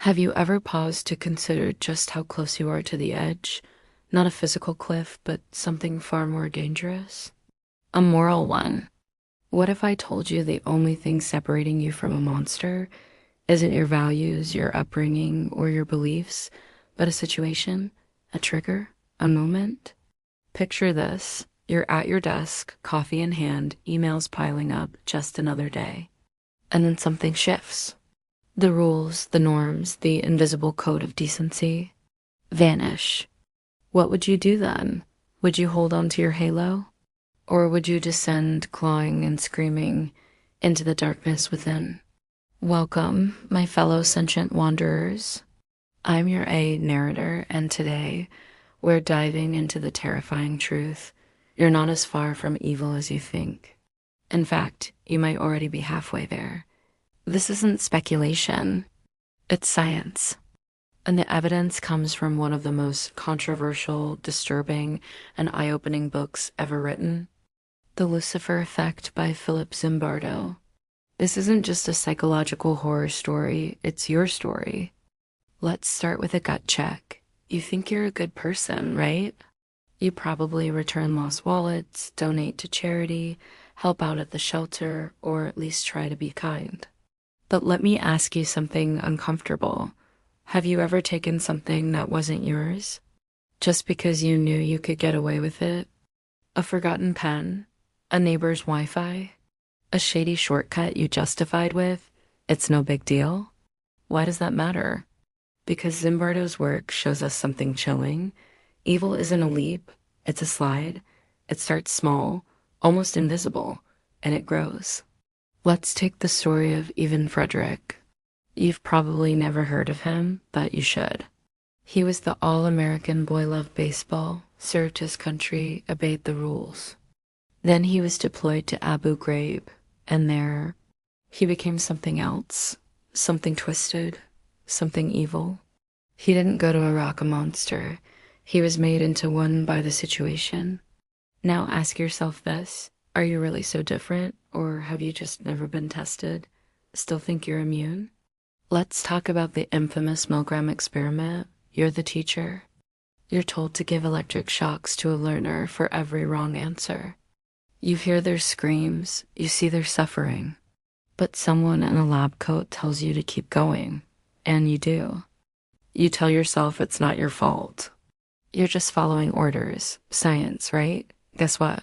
Have you ever paused to consider just how close you are to the edge? Not a physical cliff, but something far more dangerous? A moral one. What if I told you the only thing separating you from a monster isn't your values, your upbringing, or your beliefs, but a situation, a trigger, a moment? Picture this. You're at your desk, coffee in hand, emails piling up, just another day. And then something shifts. The rules, the norms, the invisible code of decency vanish. What would you do then? Would you hold on to your halo? Or would you descend, clawing and screaming, into the darkness within? Welcome, my fellow sentient wanderers. I'm your A narrator, and today we're diving into the terrifying truth. You're not as far from evil as you think. In fact, you might already be halfway there. This isn't speculation, it's science. And the evidence comes from one of the most controversial, disturbing, and eye-opening books ever written, The Lucifer Effect by Philip Zimbardo. This isn't just a psychological horror story, it's your story. Let's start with a gut check. You think you're a good person, right? You probably return lost wallets, donate to charity, help out at the shelter, or at least try to be kind. But let me ask you something uncomfortable. Have you ever taken something that wasn't yours, just because you knew you could get away with it? A forgotten pen, a neighbor's Wi-Fi, a shady shortcut you justified with, it's no big deal? Why does that matter? Because Zimbardo's work shows us something chilling. Evil isn't a leap, it's a slide. It starts small, almost invisible, and it grows. Let's take the story of Even Frederick. You've probably never heard of him, but you should. He was the all-American boy loved baseball, served his country, obeyed the rules. Then he was deployed to Abu Ghraib, and there he became something else, something twisted, something evil. He didn't go to Iraq a monster. He was made into one by the situation. Now ask yourself this. Are you really so different, or have you just never been tested? Still think you're immune? Let's talk about the infamous Milgram Experiment. You're the teacher. You're told to give electric shocks to a learner for every wrong answer. You hear their screams, you see their suffering, but someone in a lab coat tells you to keep going, and you do. You tell yourself it's not your fault. You're just following orders, science, right? Guess what?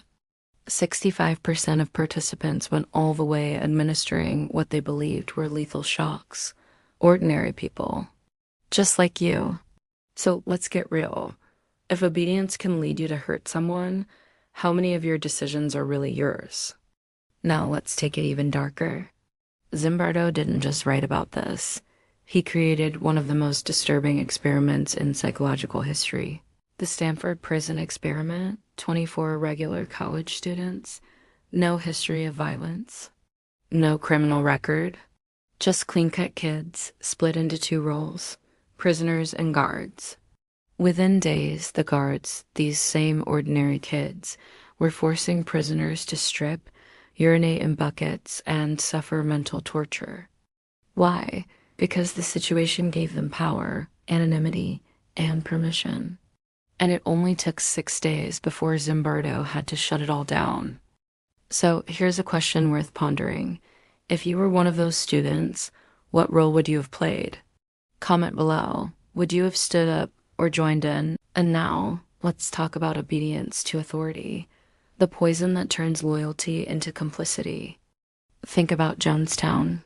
65% of participants went all the way administering what they believed were lethal shocks. Ordinary people. Just like you. So let's get real. If obedience can lead you to hurt someone, how many of your decisions are really yours? Now let's take it even darker. Zimbardo didn't just write about this. He created one of the most disturbing experiments in psychological history. The Stanford Prison Experiment, 24 regular college students, no history of violence, no criminal record, just clean-cut kids split into two roles, prisoners and guards. Within days, the guards, these same ordinary kids, were forcing prisoners to strip, urinate in buckets, and suffer mental torture. Why? Because the situation gave them power, anonymity, and permission. And it only took 6 days before Zimbardo had to shut it all down. So here's a question worth pondering. If you were one of those students, what role would you have played? Comment below. Would you have stood up or joined in? And now, let's talk about obedience to authority, the poison that turns loyalty into complicity. Think about Jonestown.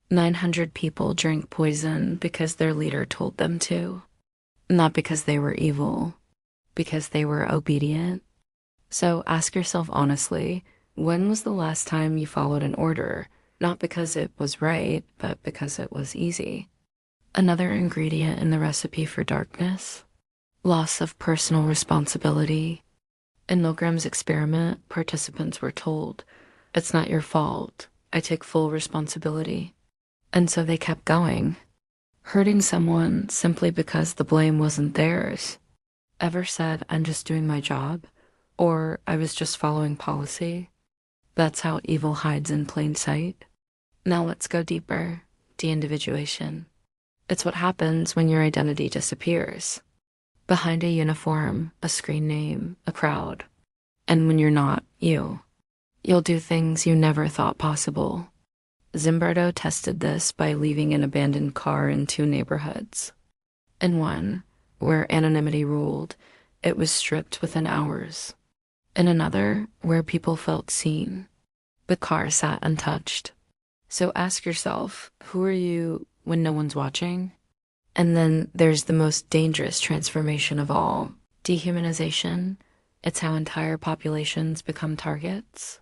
900 people drank poison because their leader told them to. Not because they were evil, because they were obedient. So ask yourself honestly, when was the last time you followed an order? Not because it was right, but because it was easy. Another ingredient in the recipe for darkness, loss of personal responsibility. In Milgram's experiment, participants were told, "It's not your fault. I take full responsibility." And so they kept going, hurting someone simply because the blame wasn't theirs. Ever said, "I'm just doing my job," or "I was just following policy"? That's how evil hides in plain sight. Now let's go deeper, de-individuation. It's what happens when your identity disappears. Behind a uniform, a screen name, a crowd. And when you're not you, you'll do things you never thought possible. Zimbardo tested this by leaving an abandoned car in 2 neighborhoods. In one, where anonymity ruled, it was stripped within hours. In another, where people felt seen, the car sat untouched. So ask yourself, who are you when no one's watching? And then there's the most dangerous transformation of all, dehumanization. It's how entire populations become targets.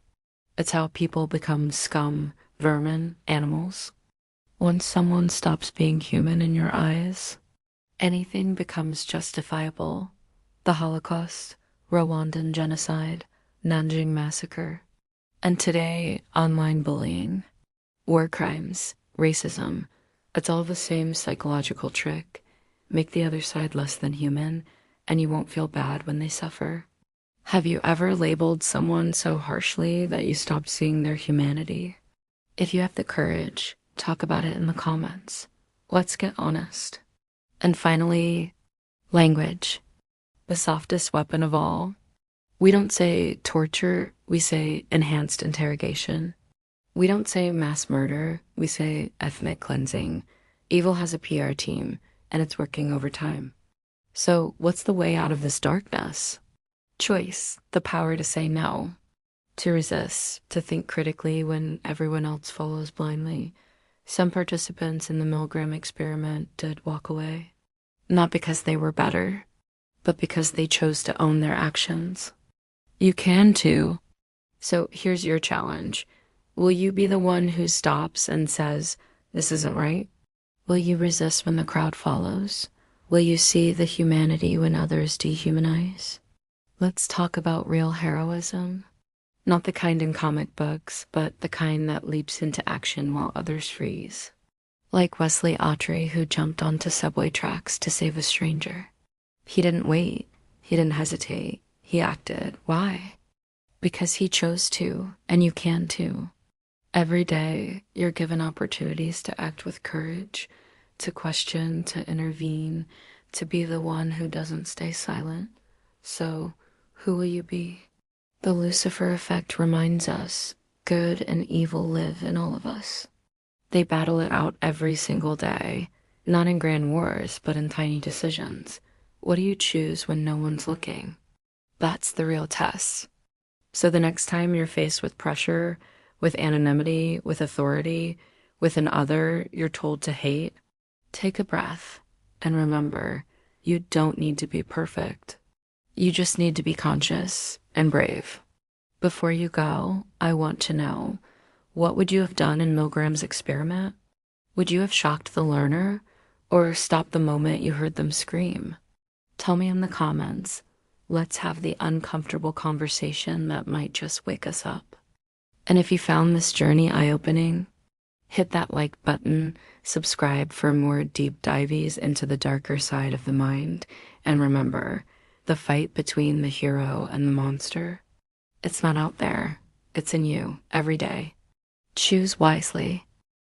It's how people become scum, vermin, animals. Once someone stops being human in your eyes, anything becomes justifiable. The Holocaust, Rwandan genocide, Nanjing massacre, and today, online bullying, war crimes, racism. It's all the same psychological trick. Make the other side less than human, and you won't feel bad when they suffer. Have you ever labeled someone so harshly that you stopped seeing their humanity? If you have the courage, talk about it in the comments. Let's get honest. And finally, language. The softest weapon of all. We don't say torture, we say enhanced interrogation. We don't say mass murder, we say ethnic cleansing. Evil has a PR team, and it's working overtime. So what's the way out of this darkness? Choice, the power to say no, to resist, to think critically when everyone else follows blindly. Some participants in the Milgram Experiment did walk away, not because they were better, but because they chose to own their actions. You can too. So here's your challenge. Will you be the one who stops and says, this isn't right? Will you resist when the crowd follows? Will you see the humanity when others dehumanize? Let's talk about real heroism. Not the kind in comic books, but the kind that leaps into action while others freeze. Like Wesley Autry, who jumped onto subway tracks to save a stranger. He didn't wait. He didn't hesitate. He acted. Why? Because he chose to, and you can too. Every day, you're given opportunities to act with courage, to question, to intervene, to be the one who doesn't stay silent. So, who will you be? The Lucifer Effect reminds us, good and evil live in all of us. They battle it out every single day, not in grand wars, but in tiny decisions. What do you choose when no one's looking? That's the real test. So the next time you're faced with pressure, with anonymity, with authority, with an other you're told to hate, take a breath and remember, you don't need to be perfect. You just need to be conscious and brave. Before you go, I want to know, what would you have done in Milgram's experiment? Would you have shocked the learner or stopped the moment you heard them scream? Tell me in the comments. Let's have the uncomfortable conversation that might just wake us up. And if you found this journey eye-opening, hit that like button, subscribe for more deep dives into the darker side of the mind, and remember, the fight between the hero and the monster, it's not out there, it's in you every day. Choose wisely.